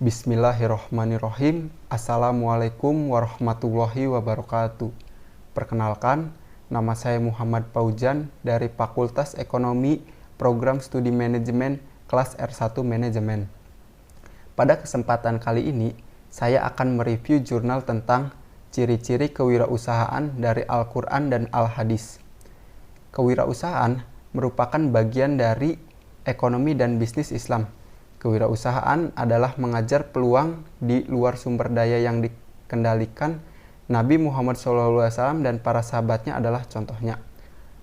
Bismillahirrohmanirrohim. Assalamualaikum warahmatullahi wabarakatuh. Perkenalkan, nama saya Muhammad Paujan dari Fakultas Ekonomi Program Studi Manajemen kelas R1 Manajemen. Pada kesempatan kali ini, saya akan mereview jurnal tentang ciri-ciri kewirausahaan dari Al-Quran dan Al-Hadis. Kewirausahaan merupakan bagian dari ekonomi dan bisnis Islam. Kewirausahaan adalah mengajar peluang di luar sumber daya yang dikendalikan. Nabi Muhammad SAW dan para sahabatnya adalah contohnya.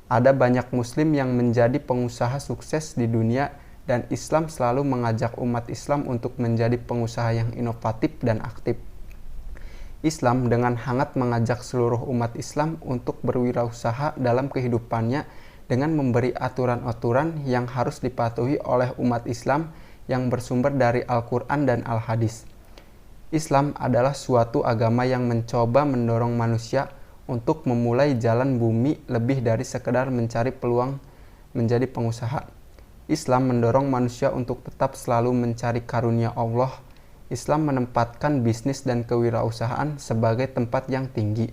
Ada banyak muslim yang menjadi pengusaha sukses di dunia dan Islam selalu mengajak umat Islam untuk menjadi pengusaha yang inovatif dan aktif. Islam dengan hangat mengajak seluruh umat Islam untuk berwirausaha dalam kehidupannya dengan memberi aturan-aturan yang harus dipatuhi oleh umat Islam yang bersumber dari Al-Quran dan Al-Hadis. Islam adalah suatu agama yang mencoba mendorong manusia untuk memulai jalan bumi lebih dari sekedar mencari peluang menjadi pengusaha. Islam mendorong manusia untuk tetap selalu mencari karunia Allah. Islam menempatkan bisnis dan kewirausahaan sebagai tempat yang tinggi.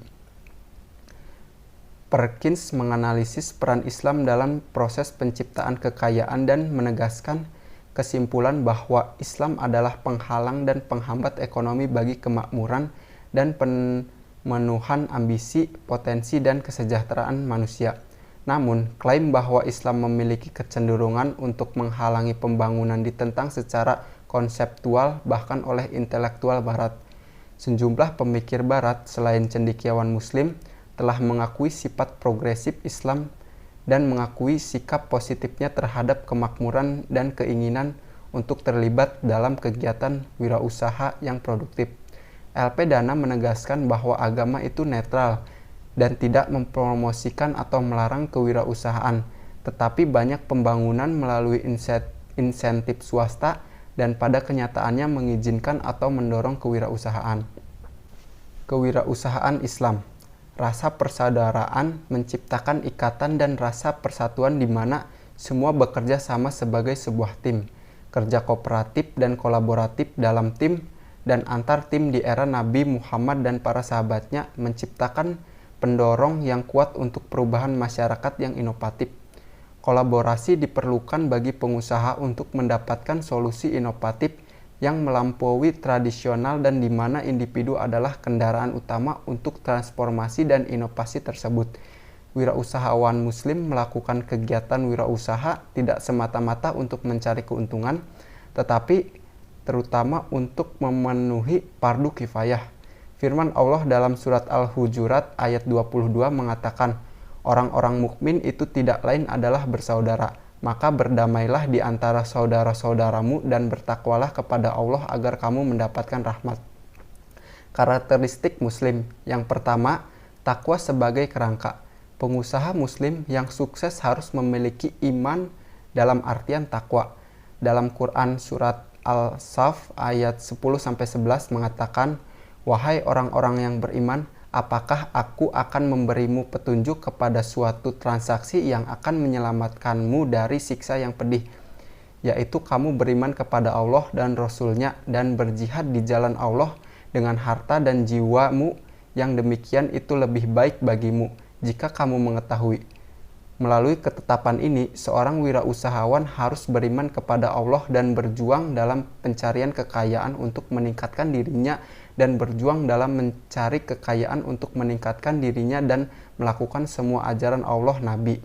Perkins menganalisis peran Islam dalam proses penciptaan kekayaan dan menegaskan kesimpulan bahwa Islam adalah penghalang dan penghambat ekonomi bagi kemakmuran dan pemenuhan ambisi, potensi, dan kesejahteraan manusia. Namun, klaim bahwa Islam memiliki kecenderungan untuk menghalangi pembangunan ditentang secara konseptual bahkan oleh intelektual Barat. Sejumlah pemikir Barat selain cendekiawan Muslim telah mengakui sifat progresif Islam dan mengakui sikap positifnya terhadap kemakmuran dan keinginan untuk terlibat dalam kegiatan wirausaha yang produktif. LP Dana menegaskan bahwa agama itu netral dan tidak mempromosikan atau melarang kewirausahaan, tetapi banyak pembangunan melalui insentif swasta dan pada kenyataannya mengizinkan atau mendorong kewirausahaan. Kewirausahaan Islam. Rasa persaudaraan menciptakan ikatan dan rasa persatuan di mana semua bekerja sama sebagai sebuah tim. Kerja kooperatif dan kolaboratif dalam tim dan antar tim di era Nabi Muhammad dan para sahabatnya menciptakan pendorong yang kuat untuk perubahan masyarakat yang inovatif. Kolaborasi diperlukan bagi pengusaha untuk mendapatkan solusi inovatif yang melampaui tradisional dan di mana individu adalah kendaraan utama untuk transformasi dan inovasi tersebut. Wirausahawan Muslim melakukan kegiatan wirausaha tidak semata-mata untuk mencari keuntungan, tetapi terutama untuk memenuhi fardu kifayah. Firman Allah dalam surat Al-Hujurat ayat 22 mengatakan, orang-orang mukmin itu tidak lain adalah bersaudara. Maka berdamailah di antara saudara-saudaramu dan bertakwalah kepada Allah agar kamu mendapatkan rahmat. Karakteristik Muslim. Yang pertama, takwa sebagai kerangka. Pengusaha Muslim yang sukses harus memiliki iman dalam artian takwa. Dalam Quran surat Al-Saf ayat 10-11 mengatakan, wahai orang-orang yang beriman, apakah aku akan memberimu petunjuk kepada suatu transaksi yang akan menyelamatkanmu dari siksa yang pedih, yaitu kamu beriman kepada Allah dan Rasul-Nya dan berjihad di jalan Allah dengan harta dan jiwamu, yang demikian itu lebih baik bagimu jika kamu mengetahui. Melalui ketetapan ini, seorang wirausahawan harus beriman kepada Allah dan berjuang dalam pencarian kekayaan untuk meningkatkan dirinya dan berjuang dalam mencari kekayaan untuk meningkatkan dirinya dan melakukan semua ajaran Allah Nabi.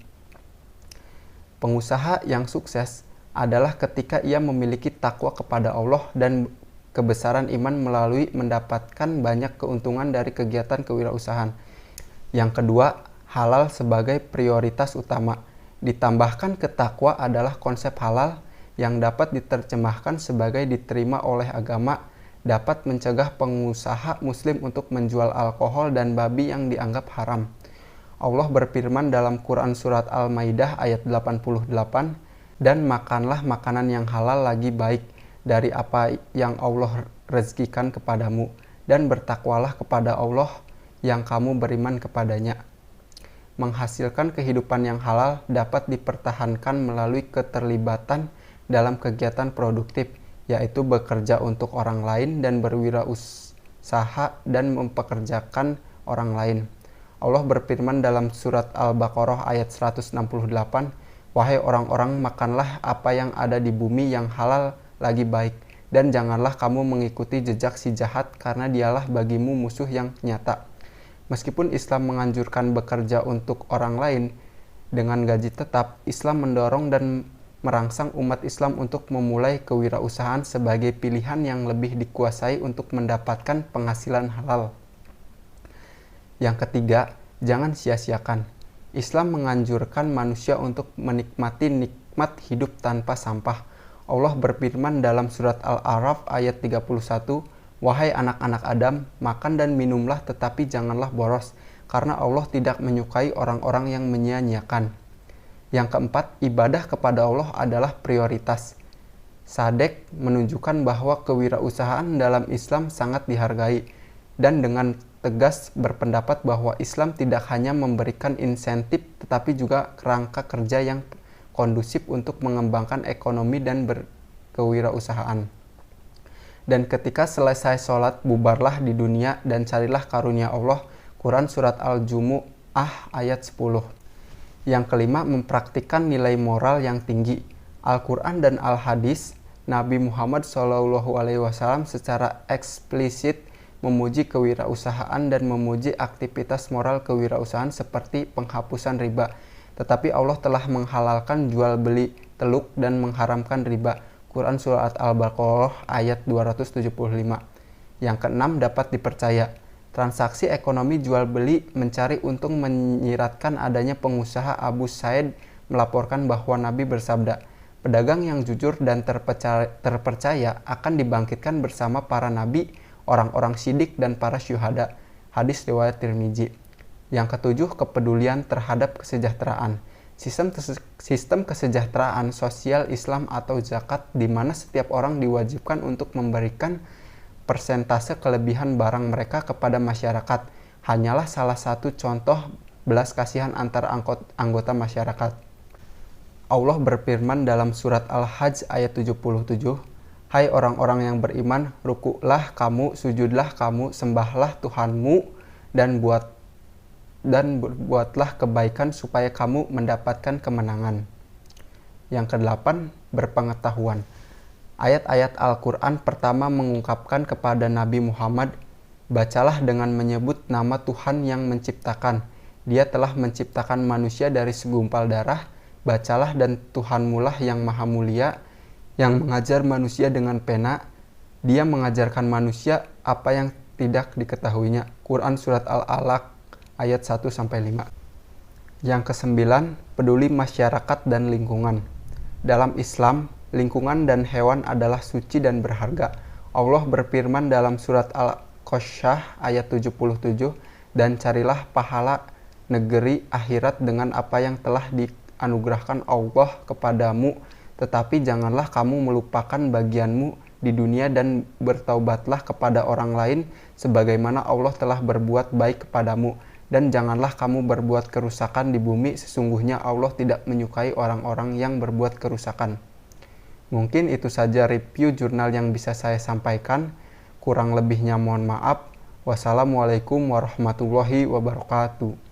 Pengusaha yang sukses adalah ketika ia memiliki takwa kepada Allah dan kebesaran iman melalui mendapatkan banyak keuntungan dari kegiatan kewirausahaan. Yang kedua, halal sebagai prioritas utama. Ditambahkan ke takwa adalah konsep halal yang dapat diterjemahkan sebagai diterima oleh agama, dapat mencegah pengusaha Muslim untuk menjual alkohol dan babi yang dianggap haram. Allah berfirman dalam Quran surat Al-Maidah ayat 88, dan makanlah makanan yang halal lagi baik dari apa yang Allah rezekikan kepadamu, dan bertakwalah kepada Allah yang kamu beriman kepadanya. Menghasilkan kehidupan yang halal dapat dipertahankan melalui keterlibatan dalam kegiatan produktif yaitu bekerja untuk orang lain dan berwirausaha dan mempekerjakan orang lain. Allah berfirman dalam surat Al-Baqarah ayat 168, "Wahai orang-orang, makanlah apa yang ada di bumi yang halal lagi baik, dan janganlah kamu mengikuti jejak si jahat, karena dialah bagimu musuh yang nyata." Meskipun Islam menganjurkan bekerja untuk orang lain dengan gaji tetap, Islam mendorong dan merangsang umat Islam untuk memulai kewirausahaan sebagai pilihan yang lebih dikuasai untuk mendapatkan penghasilan halal. Yang ketiga, jangan sia-siakan. Islam menganjurkan manusia untuk menikmati nikmat hidup tanpa sampah. Allah berfirman dalam surat Al-A'raf ayat 31, "Wahai anak-anak Adam, makan dan minumlah tetapi janganlah boros, karena Allah tidak menyukai orang-orang yang menyia-nyiakan." Yang keempat, ibadah kepada Allah adalah prioritas. Sadek menunjukkan bahwa kewirausahaan dalam Islam sangat dihargai, dan dengan tegas berpendapat bahwa Islam tidak hanya memberikan insentif tetapi juga kerangka kerja yang kondusif untuk mengembangkan ekonomi dan berkewirausahaan. Dan ketika selesai sholat, bubarlah di dunia dan carilah karunia Allah. Quran Surat Al-Jumu'ah ayat 10. Yang kelima, mempraktikkan nilai moral yang tinggi. Al-Quran dan Al-Hadis, Nabi Muhammad SAW secara eksplisit memuji kewirausahaan dan memuji aktivitas moral kewirausahaan seperti penghapusan riba. Tetapi Allah telah menghalalkan jual beli teluk dan mengharamkan riba. Quran Surat Al-Baqarah ayat 275. Yang keenam, dapat dipercaya. Transaksi ekonomi jual beli mencari untung menyiratkan adanya pengusaha. Abu Said melaporkan bahwa Nabi bersabda, "Pedagang yang jujur dan terpercaya akan dibangkitkan bersama para nabi, orang-orang sidik dan para syuhada." Hadis riwayat Tirmizi. Yang ketujuh, kepedulian terhadap kesejahteraan. Sistem kesejahteraan sosial Islam atau zakat, di mana setiap orang diwajibkan untuk memberikan persentase kelebihan barang mereka kepada masyarakat, hanyalah salah satu contoh belas kasihan antar anggota masyarakat. Allah berfirman dalam surat Al-Hajj ayat 77, "Hai orang-orang yang beriman, rukuklah kamu, sujudlah kamu, sembahlah Tuhanmu, dan buatlah kebaikan supaya kamu mendapatkan kemenangan." Yang kedelapan, berpengetahuan. Ayat-ayat Al-Quran pertama mengungkapkan kepada Nabi Muhammad, "Bacalah dengan menyebut nama Tuhan yang menciptakan. Dia telah menciptakan manusia dari segumpal darah. Bacalah dan Tuhanmulah yang maha mulia, yang mengajar manusia dengan pena. Dia mengajarkan manusia apa yang tidak diketahuinya." Quran Surat Al-Alaq ayat 1-5. Yang kesembilan, peduli masyarakat dan lingkungan. Dalam Islam, lingkungan dan hewan adalah suci dan berharga. Allah berfirman dalam surat Al-Qasyah ayat 77, "Dan carilah pahala negeri akhirat dengan apa yang telah dianugerahkan Allah kepadamu, tetapi janganlah kamu melupakan bagianmu di dunia dan bertaubatlah kepada orang lain sebagaimana Allah telah berbuat baik kepadamu. Dan janganlah kamu berbuat kerusakan di bumi, sesungguhnya Allah tidak menyukai orang-orang yang berbuat kerusakan." Mungkin itu saja review jurnal yang bisa saya sampaikan. Kurang lebihnya mohon maaf. Wassalamualaikum warahmatullahi wabarakatuh.